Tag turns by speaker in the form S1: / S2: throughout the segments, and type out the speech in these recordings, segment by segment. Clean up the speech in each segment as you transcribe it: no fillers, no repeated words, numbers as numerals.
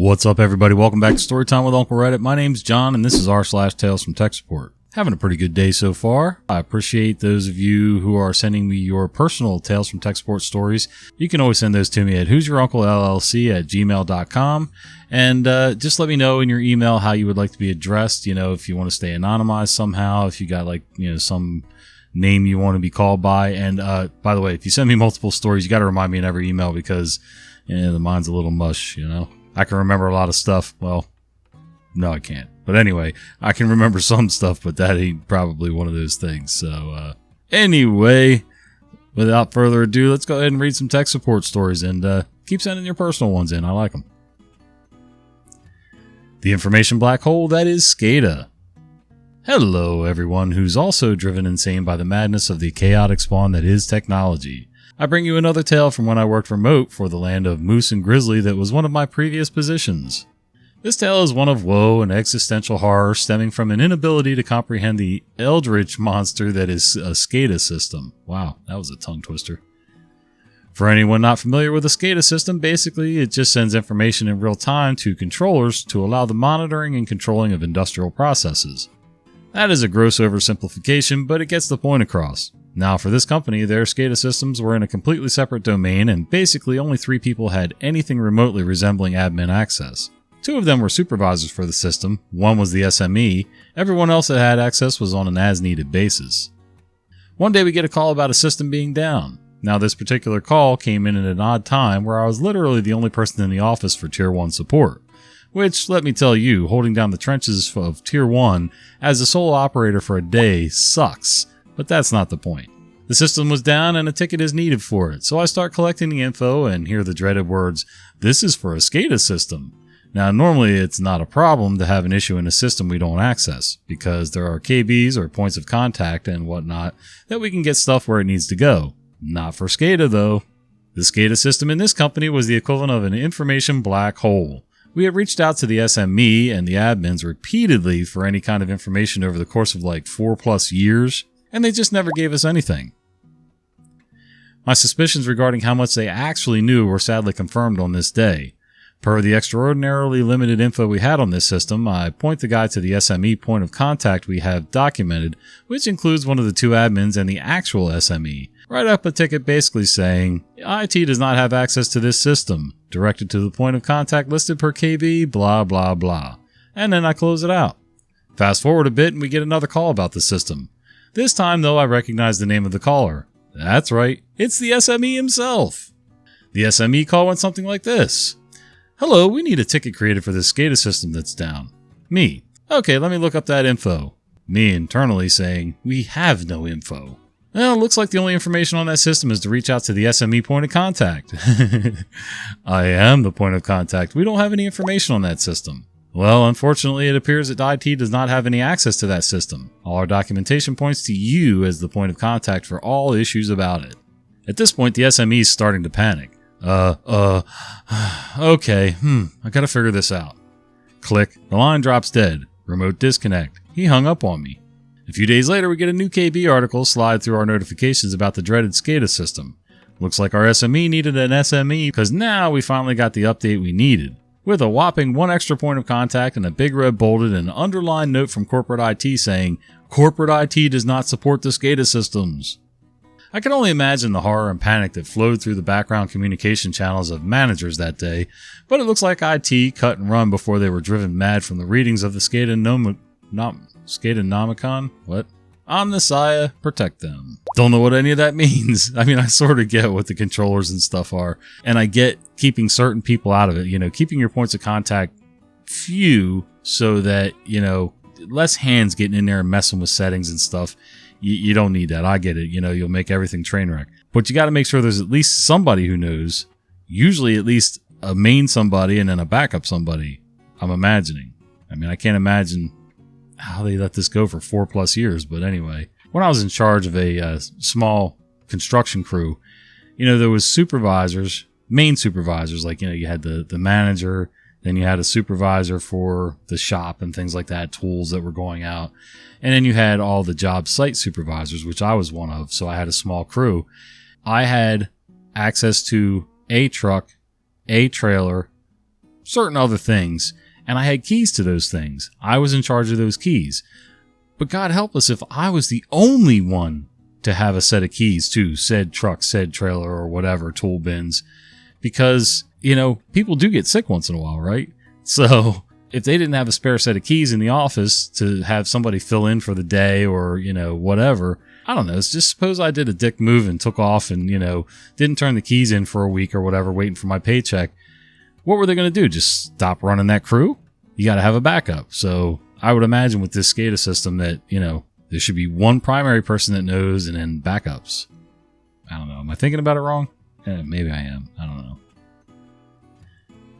S1: What's up, everybody? Welcome back to Storytime with Uncle Reddit. My name's John, and this is r/Tales from Tech Support. Having a pretty good day so far. I appreciate those of you who are sending me your personal Tales from Tech Support stories. You can always send those to me at who'syouruncle@gmail.com. And just let me know in your email how you would like to be addressed. You know, if you want to stay anonymized somehow, if you got some name you want to be called by. And by the way, if you send me multiple stories, you got to remind me in every email because the mind's a little mush, I can remember a lot of stuff. Well, no, I can't. But anyway, I can remember some stuff, but that ain't probably one of those things. So anyway, without further ado, let's go ahead and read some tech support stories and keep sending your personal ones in. I like them. The information black hole that is SCADA. Hello, everyone who's also driven insane by the madness of the chaotic spawn that is technology. I bring you another tale from when I worked remote for the land of moose and grizzly that was one of my previous positions. This tale is one of woe and existential horror stemming from an inability to comprehend the eldritch monster that is a SCADA system. Wow, that was a tongue twister. For anyone not familiar with a SCADA system, basically it just sends information in real time to controllers to allow the monitoring and controlling of industrial processes. That is a gross oversimplification, but it gets the point across. Now, for this company, their SCADA systems were in a completely separate domain, and basically only 3 people had anything remotely resembling admin access. 2 of them were supervisors for the system, 1 was the SME, everyone else that had access was on an as-needed basis. One day we get a call about a system being down. Now, this particular call came in at an odd time where I was literally the only person in the office for Tier 1 support. Which, let me tell you, holding down the trenches of Tier 1 as a sole operator for a day sucks. But that's not the point. The system was down and a ticket is needed for it, so I start collecting the info and hear the dreaded words, "This is for a SCADA system." Now, normally it's not a problem to have an issue in a system we don't access, because there are KBs or points of contact and whatnot that we can get stuff where it needs to go. Not for SCADA though. The SCADA system in this company was the equivalent of an information black hole. We had reached out to the SME and the admins repeatedly for any kind of information over the course of 4+ years. And they just never gave us anything. My suspicions regarding how much they actually knew were sadly confirmed on this day. Per the extraordinarily limited info we had on this system, I point the guy to the SME point of contact we have documented, which includes one of the 2 admins and the actual SME. Write up a ticket basically saying, IT does not have access to this system, directed to the point of contact listed per KB, blah blah blah. And then I close it out. Fast forward a bit and we get another call about the system. This time, though, I recognize the name of the caller. That's right, it's the SME himself. The SME call went something like this. "Hello, we need a ticket created for this SCADA system that's down." Me. "Okay, let me look up that info." Me internally saying, "We have no info." "Well, looks like the only information on that system is to reach out to the SME point of contact." I am the point of contact. We don't have any information on that system. "Well, unfortunately, it appears that IT does not have any access to that system. All our documentation points to you as the point of contact for all issues about it." At this point, the SME is starting to panic. Okay, I gotta figure this out. Click, the line drops dead. Remote disconnect. He hung up on me. A few days later, we get a new KB article slide through our notifications about the dreaded SCADA system. Looks like our SME needed an SME because now we finally got the update we needed. With a whopping 1 extra point of contact and a big red bolded and underlined note from corporate IT saying, "Corporate IT does not support the SCADA systems." I can only imagine the horror and panic that flowed through the background communication channels of managers that day, but it looks like IT cut and run before they were driven mad from the readings of the SCADA-nomicon? What? Omnissiah, protect them. Don't know what any of that means. I mean, I sort of get what the controllers and stuff are, and I get keeping certain people out of it, keeping your points of contact few so that, less hands getting in there and messing with settings and stuff. You don't need that. I get it. You'll make everything train wreck. But you got to make sure there's at least somebody who knows, usually at least a main somebody and then a backup somebody, I'm imagining. I mean, I can't imagine how they let this go for 4+ years, but anyway. When I was in charge of a small construction crew, there was supervisors, main supervisors, you had the manager, then you had a supervisor for the shop and things like that, tools that were going out. And then you had all the job site supervisors, which I was one of, so I had a small crew. I had access to a truck, a trailer, certain other things, and I had keys to those things. I was in charge of those keys. But God help us if I was the only one to have a set of keys to said truck, said trailer, or whatever, tool bins. Because, people do get sick once in a while, right? So if they didn't have a spare set of keys in the office to have somebody fill in for the day or, whatever, I don't know. It's just suppose I did a dick move and took off and, didn't turn the keys in for a week or whatever, waiting for my paycheck. What were they going to do? Just stop running that crew? You got to have a backup. So I would imagine with this SCADA system that, there should be one primary person that knows and then backups. I don't know. Am I thinking about it wrong? Maybe I am. I don't know.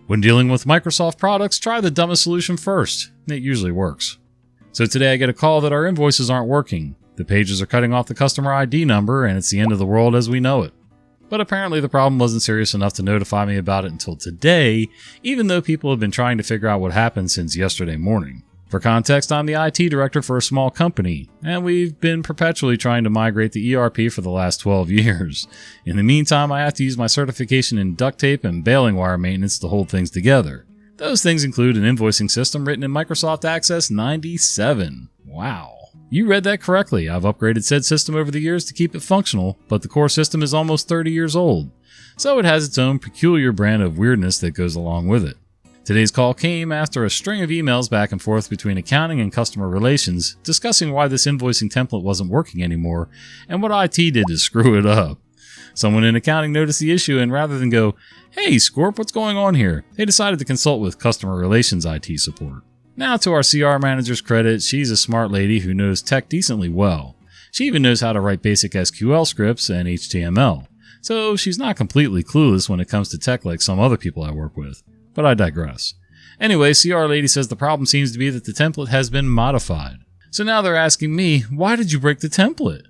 S1: When dealing with Microsoft products, try the dumbest solution first. It usually works. So today I get a call that our invoices aren't working. The pages are cutting off the customer ID number and it's the end of the world as we know it. But apparently the problem wasn't serious enough to notify me about it until today, even though people have been trying to figure out what happened since yesterday morning. For context, I'm the IT director for a small company, and we've been perpetually trying to migrate the ERP for the last 12 years. In the meantime, I have to use my certification in duct tape and baling wire maintenance to hold things together. Those things include an invoicing system written in Microsoft Access 97. Wow. You read that correctly. I've upgraded said system over the years to keep it functional, but the core system is almost 30 years old, so it has its own peculiar brand of weirdness that goes along with it. Today's call came after a string of emails back and forth between accounting and customer relations discussing why this invoicing template wasn't working anymore and what IT did to screw it up. Someone in accounting noticed the issue and rather than go, "Hey, Scorp, what's going on here?" they decided to consult with customer relations IT support. Now to our CR manager's credit, she's a smart lady who knows tech decently well. She even knows how to write basic SQL scripts and HTML. So she's not completely clueless when it comes to tech like some other people I work with. But I digress. Anyway, CR lady says the problem seems to be that the template has been modified. So now they're asking me, why did you break the template?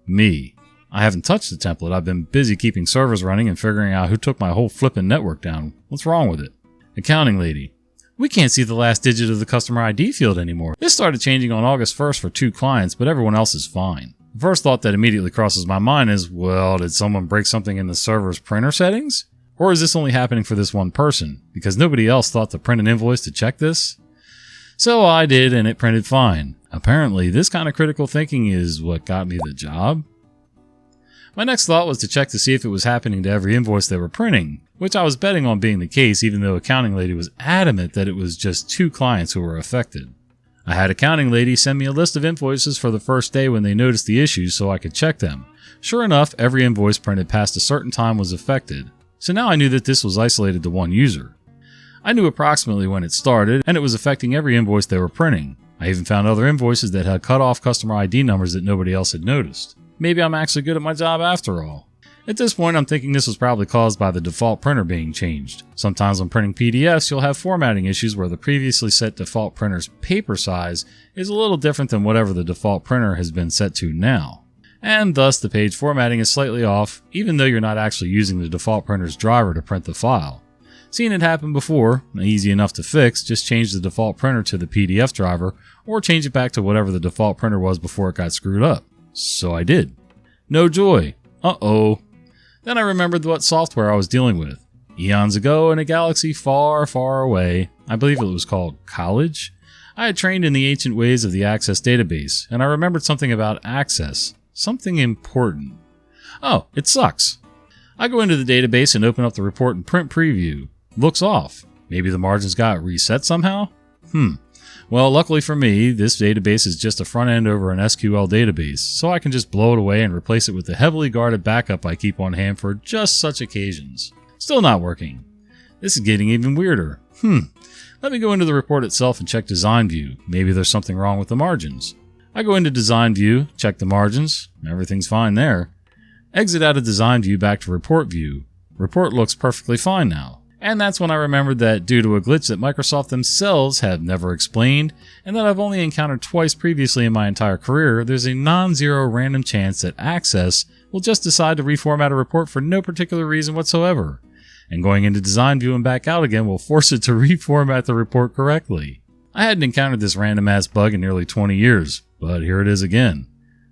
S1: Me. I haven't touched the template. I've been busy keeping servers running and figuring out who took my whole flippin' network down. What's wrong with it? Accounting lady. We can't see the last digit of the customer ID field anymore. This started changing on August 1st for 2 clients, but everyone else is fine. The first thought that immediately crosses my mind is, well, did someone break something in the server's printer settings? Or is this only happening for this one person? Because nobody else thought to print an invoice to check this? So I did, and it printed fine. Apparently, this kind of critical thinking is what got me the job. My next thought was to check to see if it was happening to every invoice they were printing, which I was betting on being the case even though accounting lady was adamant that it was just 2 clients who were affected. I had accounting lady send me a list of invoices for the first day when they noticed the issues so I could check them. Sure enough, every invoice printed past a certain time was affected. So now I knew that this was isolated to one user. I knew approximately when it started, and it was affecting every invoice they were printing. I even found other invoices that had cut off customer ID numbers that nobody else had noticed. Maybe I'm actually good at my job after all. At this point, I'm thinking this was probably caused by the default printer being changed. Sometimes when printing PDFs, you'll have formatting issues where the previously set default printer's paper size is a little different than whatever the default printer has been set to now. And thus the page formatting is slightly off, even though you're not actually using the default printer's driver to print the file. Seen it happen before, easy enough to fix, just change the default printer to the PDF driver, or change it back to whatever the default printer was before it got screwed up. So I did. No joy. Uh-oh. Then I remembered what software I was dealing with. Eons ago, in a galaxy far, far away, I believe it was called College, I had trained in the ancient ways of the Access database, and I remembered something about Access. Something important. Oh, it sucks. I go into the database and open up the report in print preview. Looks off. Maybe the margins got reset somehow? Well, luckily for me, this database is just a front end over an SQL database, so I can just blow it away and replace it with the heavily guarded backup I keep on hand for just such occasions. Still not working. This is getting even weirder. Let me go into the report itself and check design view. Maybe there's something wrong with the margins. I go into design view, check the margins. Everything's fine there. Exit out of design view back to report view. Report looks perfectly fine now. And that's when I remembered that due to a glitch that Microsoft themselves have never explained, and that I've only encountered twice previously in my entire career, there's a non-zero random chance that Access will just decide to reformat a report for no particular reason whatsoever. And going into design view and back out again will force it to reformat the report correctly. I hadn't encountered this random ass bug in nearly 20 years, but here it is again.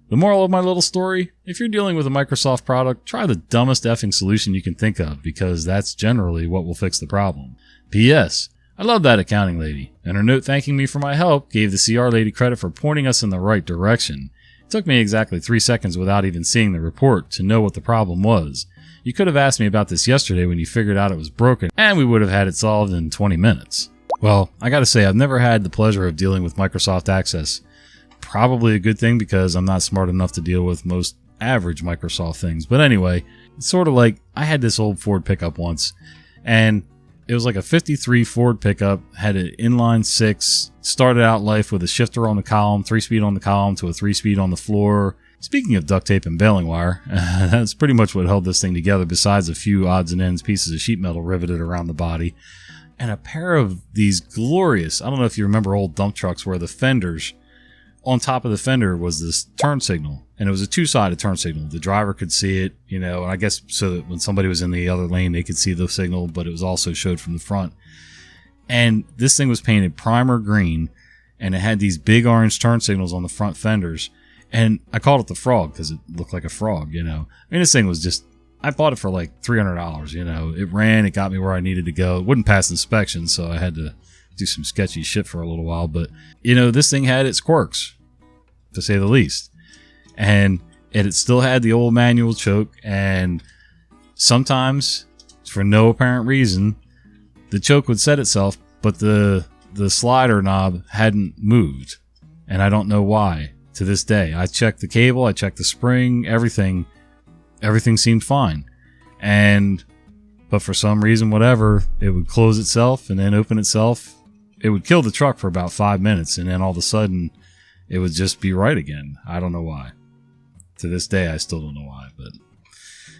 S1: The moral of my little story, if you're dealing with a Microsoft product, try the dumbest effing solution you can think of, because that's generally what will fix the problem. P.S. I love that accounting lady, and her note thanking me for my help gave the CR lady credit for pointing us in the right direction. It took me exactly 3 seconds without even seeing the report to know what the problem was. You could have asked me about this yesterday when you figured out it was broken, and we would have had it solved in 20 minutes. Well, I gotta say, I've never had the pleasure of dealing with Microsoft Access. Probably a good thing because I'm not smart enough to deal with most average Microsoft things. But anyway, it's sort of like I had this old Ford pickup once, and it was like a 53 Ford pickup, had an inline 6, started out life with a shifter on the column, 3-speed on the column to a 3-speed on the floor. Speaking of duct tape and baling wire, that's pretty much what held this thing together besides a few odds and ends pieces of sheet metal riveted around the body. And a pair of these glorious, I don't know if you remember old dump trucks where the fenders, on top of the fender was this turn signal. And it was a 2-sided turn signal. The driver could see it, and I guess so that when somebody was in the other lane, they could see the signal, but it was also showed from the front. And this thing was painted primer green, and it had these big orange turn signals on the front fenders. And I called it the Frog because it looked like a frog, I mean, this thing was just, I bought it for like $300, It ran, it got me where I needed to go. It wouldn't pass inspection, so I had to do some sketchy shit for a little while. But, this thing had its quirks, to say the least. And it still had the old manual choke, and sometimes, for no apparent reason, the choke would set itself, but the slider knob hadn't moved, and I don't know why to this day. I checked the cable, I checked the spring, everything seemed fine, but for some reason, whatever, it would close itself and then open itself. It would kill the truck for about 5 minutes, and then all of a sudden, it would just be right again. I don't know why. To this day, I still don't know why, but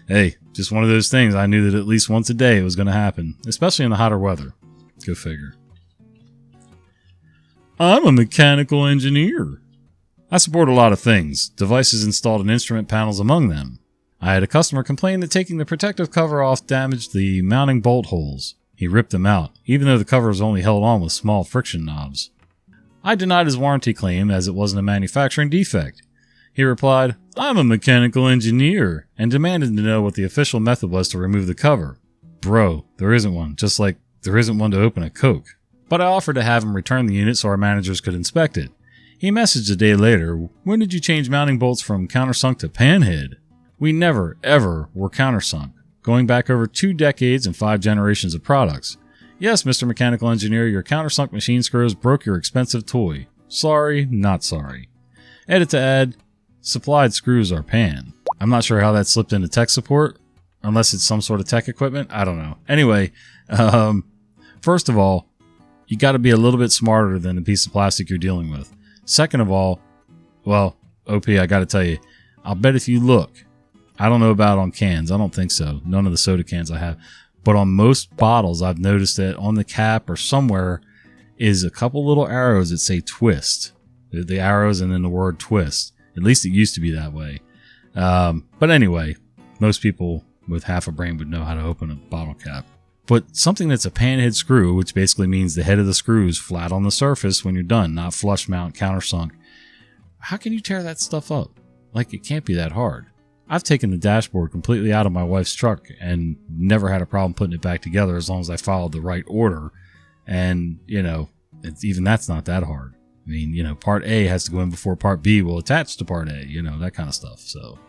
S1: hey, just one of those things. I knew that at least once a day it was going to happen, especially in the hotter weather. Go figure. I'm a mechanical engineer. I support a lot of things, devices installed and instrument panels among them. I had a customer complain that taking the protective cover off damaged the mounting bolt holes. He ripped them out, even though the cover was only held on with small friction knobs. I denied his warranty claim as it wasn't a manufacturing defect. He replied, I'm a mechanical engineer, and demanded to know what the official method was to remove the cover. Bro, there isn't one, just like there isn't one to open a Coke. But I offered to have him return the unit so our managers could inspect it. He messaged a day later, when did you change mounting bolts from countersunk to panhead? We never, ever were countersunk, going back over 2 decades and 5 generations of products. Yes, Mr. Mechanical Engineer, your countersunk machine screws broke your expensive toy. Sorry, not sorry. Edit to add, supplied screws are pan. I'm not sure how that slipped into tech support, unless it's some sort of tech equipment. I don't know. Anyway, first of all, you got to be a little bit smarter than the piece of plastic you're dealing with. Second of all, well, OP, I got to tell you, I'll bet if you look, I don't know about on cans. I don't think so. None of the soda cans I have. But on most bottles, I've noticed that on the cap or somewhere is a couple little arrows that say twist. The arrows and then the word twist. At least it used to be that way. But anyway, most people with half a brain would know how to open a bottle cap. But something that's a panhead screw, which basically means the head of the screw is flat on the surface when you're done, not flush mount, countersunk. How can you tear that stuff up? Like, it can't be that hard. I've taken the dashboard completely out of my wife's truck and never had a problem putting it back together as long as I followed the right order. And, even that's not that hard. I mean, part A has to go in before part B will attach to part A, that kind of stuff. So,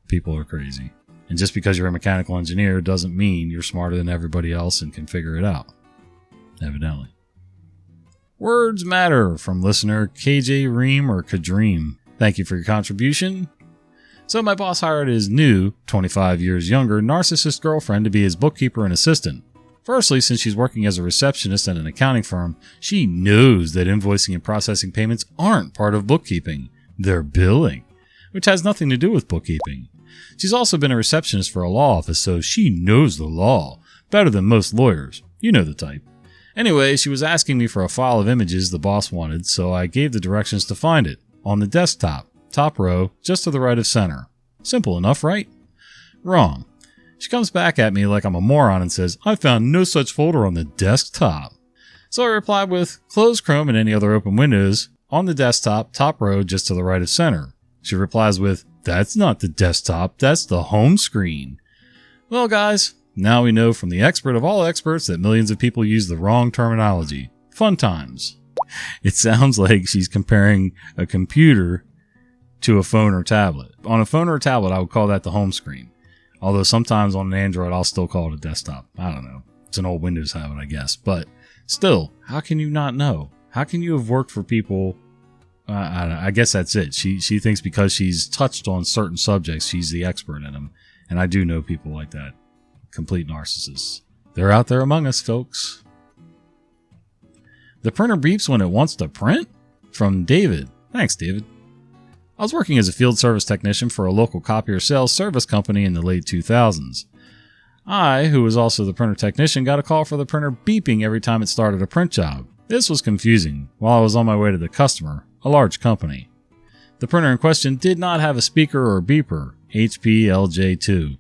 S1: people are crazy. And just because you're a mechanical engineer doesn't mean you're smarter than everybody else and can figure it out. Evidently. Words matter from listener KJ Ream or Kadreem. Thank you for your contribution. So my boss hired his new, 25 years younger, narcissist girlfriend to be his bookkeeper and assistant. Firstly, since she's working as a receptionist at an accounting firm, she knows that invoicing and processing payments aren't part of bookkeeping. They're billing, which has nothing to do with bookkeeping. She's also been a receptionist for a law office, so she knows the law better than most lawyers. You know the type. Anyway, she was asking me for a file of images the boss wanted, so I gave the directions to find it. On the desktop, top row, just to the right of center. Simple enough, right? Wrong. She comes back at me like I'm a moron and says, I found no such folder on the desktop. So I replied with, close Chrome and any other open windows, on the desktop, top row, just to the right of center. She replies with, that's not the desktop, that's the home screen. Well, guys, Now we know from the expert of all experts that millions of people use the wrong terminology. Fun times. It sounds like she's comparing a computer to a phone or tablet. On a phone or a tablet, I would call that the home screen. Although sometimes on an Android, I'll still call it a desktop. I don't know. It's an old Windows habit, I guess. But still, how can you not know? How can you have worked for people? I guess that's it. She thinks because she's touched on certain subjects, she's the expert in them. And I do know people like that. Complete narcissists. They're out there among us, folks. The printer beeps when it wants to print? From David. Thanks, David. I was working as a field service technician for a local copier sales service company in the late 2000s. I, who was also the printer technician, got a call for the printer beeping every time it started a print job. This was confusing while I was on my way to the customer, a large company. The printer in question did not have a speaker or beeper, HP LJ2.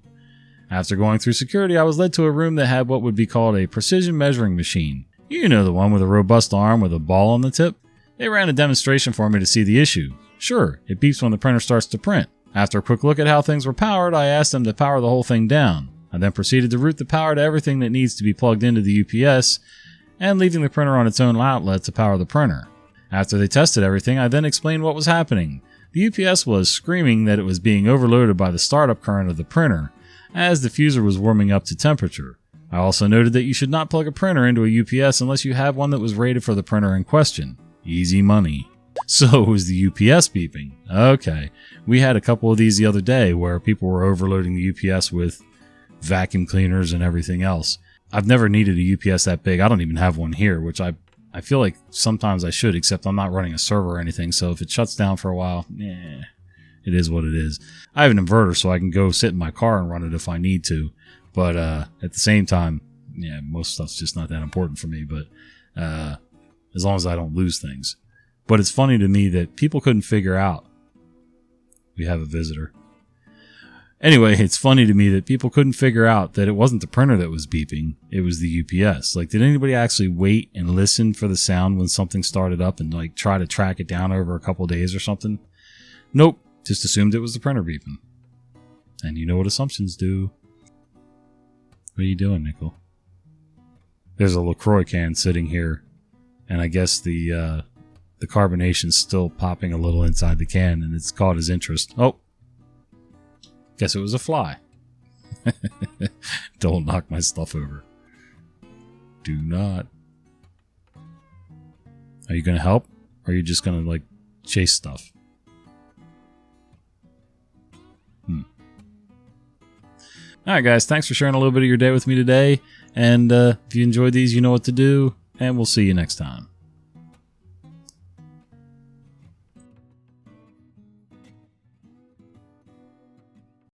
S1: After going through security, I was led to a room that had what would be called a precision measuring machine. You know, the one with a robust arm with a ball on the tip? They ran a demonstration for me to see the issue. Sure, it beeps when the printer starts to print. After a quick look at how things were powered, I asked them to power the whole thing down. I then proceeded to route the power to everything that needs to be plugged into the UPS and leaving the printer on its own outlet to power the printer. After they tested everything, I then explained what was happening. The UPS was screaming that it was being overloaded by the startup current of the printer, as the fuser was warming up to temperature. I also noted that you should not plug a printer into a UPS unless you have one that was rated for the printer in question. Easy money. So was the UPS beeping. Okay, we had a couple of these the other day where people were overloading the UPS with vacuum cleaners and everything else. I've never needed a UPS that big. I don't even have one here, which I feel like sometimes I should, except I'm not running a server or anything, so if it shuts down for a while, it is what it is. I have an inverter, so I can go sit in my car and run it if I need to, but at the same time, most stuff's just not that important for me, but as long as I don't lose things. But it's funny to me that people couldn't figure out. We have a visitor. Anyway, it's funny to me that people couldn't figure out that it wasn't the printer that was beeping, it was the UPS. Like, did anybody actually wait and listen for the sound when something started up and like try to track it down over a couple of days or something? Nope, just assumed it was the printer beeping. And you know what assumptions do. What are you doing, Nickel? There's a LaCroix can sitting here, and I guess the carbonation's still popping a little inside the can, and it's caught his interest. Oh, guess it was a fly. Don't knock my stuff over. Do not. Are you going to help? Or are you just going to, like, chase stuff? Alright guys, thanks for sharing a little bit of your day with me today. And if you enjoyed these, you know what to do. And we'll see you next time.